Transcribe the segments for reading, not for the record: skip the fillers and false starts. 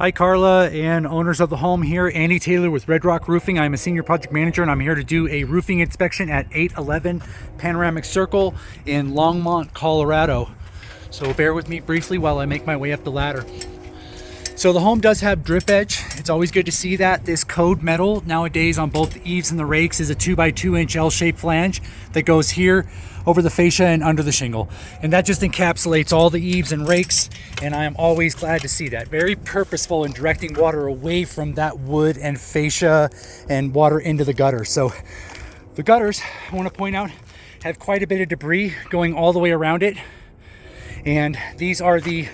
Hi Carla and owners of the home here, Andy Taylor with Red Rock Roofing. I'm a senior project manager and I'm here to do a roofing inspection at 811 Panaramic Cir in Longmont, Colorado. So bear with me briefly while I make my way up the ladder. So the home does have drip edge. It's always good to see that. This code metal nowadays on both the eaves and the rakes is a 2x2 inch L-shaped flange that goes here over the fascia and under the shingle. And that just encapsulates all the eaves and rakes, and I am always glad to see that. Very purposeful in directing water away from that wood and fascia and water into the gutter. So the gutters, I want to point out, have quite a bit of debris going all the way around it. And these are the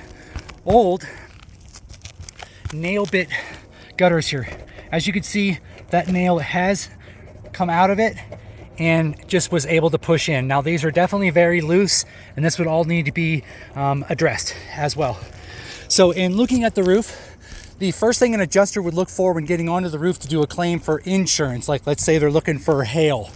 old nail bit gutters here. As you can see, that nail has come out of it and just was able to push in. Now these are definitely very loose, and this would all need to be addressed as well. So in looking at the roof, the first thing an adjuster would look for when getting onto the roof to do a claim for insurance, like let's say they're looking for hail,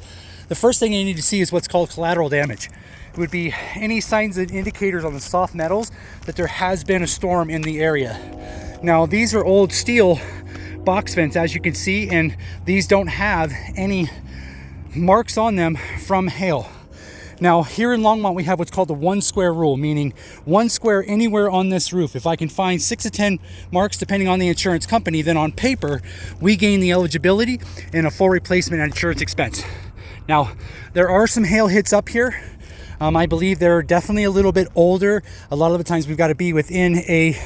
the first thing you need to see is what's called collateral damage. It would be any signs and indicators on the soft metals that there has been a storm in the area. Now these are old steel box vents, as you can see, and these don't have any marks on them from hail. Now here in Longmont we have what's called the 1 square rule, meaning 1 square anywhere on this roof. If I can find 6 to 10 marks depending on the insurance company, then on paper we gain the eligibility and a full replacement at insurance expense. Now there are some hail hits up here. I believe they're definitely a little bit older. A lot of the times we've got to be within a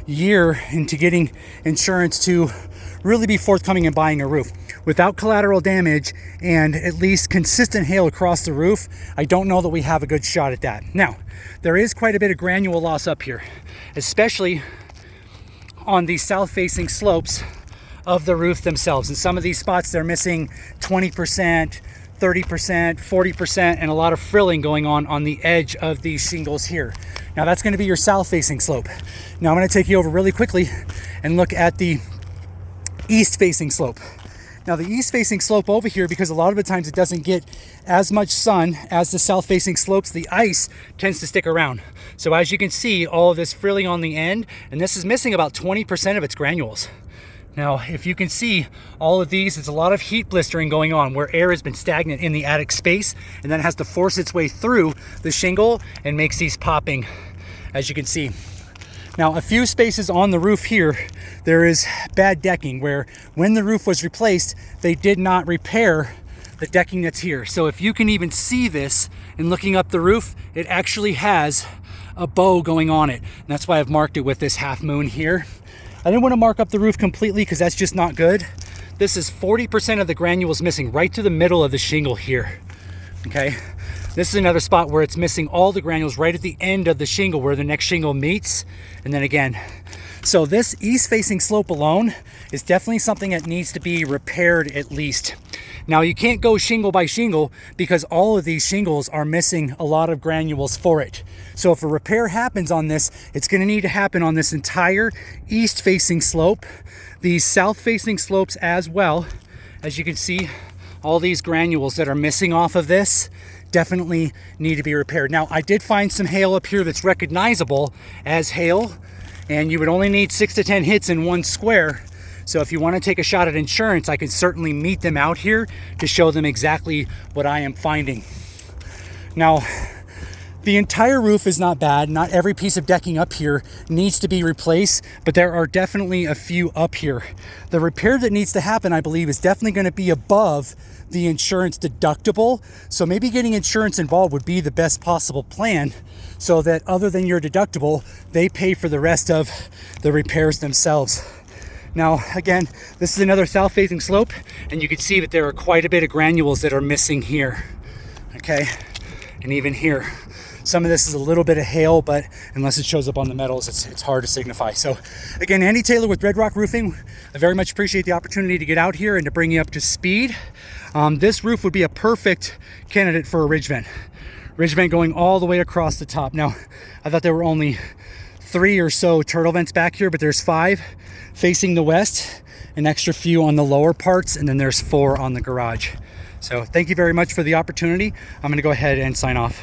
year into getting insurance to really be forthcoming in buying a roof. Without collateral damage and at least consistent hail across the roof, I don't know that we have a good shot at that. Now, there is quite a bit of granule loss up here, especially on the south-facing slopes of the roof themselves. In some of these spots, they're missing 20%, 30%, 40%, and a lot of frilling going on the edge of these shingles here. Now that's going to be your south-facing slope. Now I'm going to take you over really quickly and look at the east-facing slope. Now the east-facing slope over here, because a lot of the times it doesn't get as much sun as the south-facing slopes, the ice tends to stick around. So as you can see, all of this frilling on the end, and this is missing about 20% of its granules. Now, if you can see all of these, there's a lot of heat blistering going on where air has been stagnant in the attic space and then has to force its way through the shingle and makes these popping, as you can see. Now, a few spaces on the roof here, there is bad decking where when the roof was replaced, they did not repair the decking that's here. So if you can even see this in looking up the roof, it actually has a bow going on it. And that's why I've marked it with this half moon here. I didn't want to mark up the roof completely because that's just not good. This is 40% of the granules missing right to the middle of the shingle here. Okay, this is another spot where it's missing all the granules right at the end of the shingle where the next shingle meets, and then again. So this east-facing slope alone is definitely something that needs to be repaired at least. Now you can't go shingle by shingle because all of these shingles are missing a lot of granules for it. So if a repair happens on this, it's going to need to happen on this entire east-facing slope, these south-facing slopes as well. As you can see, all these granules that are missing off of this definitely need to be repaired. Now I did find some hail up here that's recognizable as hail, and you would only need 6 to 10 hits in 1 square. So if you want to take a shot at insurance, I can certainly meet them out here to show them exactly what I am finding. Now, the entire roof is not bad. Not every piece of decking up here needs to be replaced, but there are definitely a few up here. The repair that needs to happen, I believe, is definitely going to be above the insurance deductible. So maybe getting insurance involved would be the best possible plan so that other than your deductible, they pay for the rest of the repairs themselves. Now, again, this is another south-facing slope, and you can see that there are quite a bit of granules that are missing here, okay? And even here. Some of this is a little bit of hail, but unless it shows up on the metals, it's hard to signify. So, again, Andy Taylor with Red Rock Roofing. I very much appreciate the opportunity to get out here and to bring you up to speed. This roof would be a perfect candidate for a ridge vent. Ridge vent going all the way across the top. Now, I thought there were only 3 or so turtle vents back here, but there's 5 facing the west, an extra few on the lower parts, and then there's 4 on the garage. So thank you very much for the opportunity. I'm going to go ahead and sign off.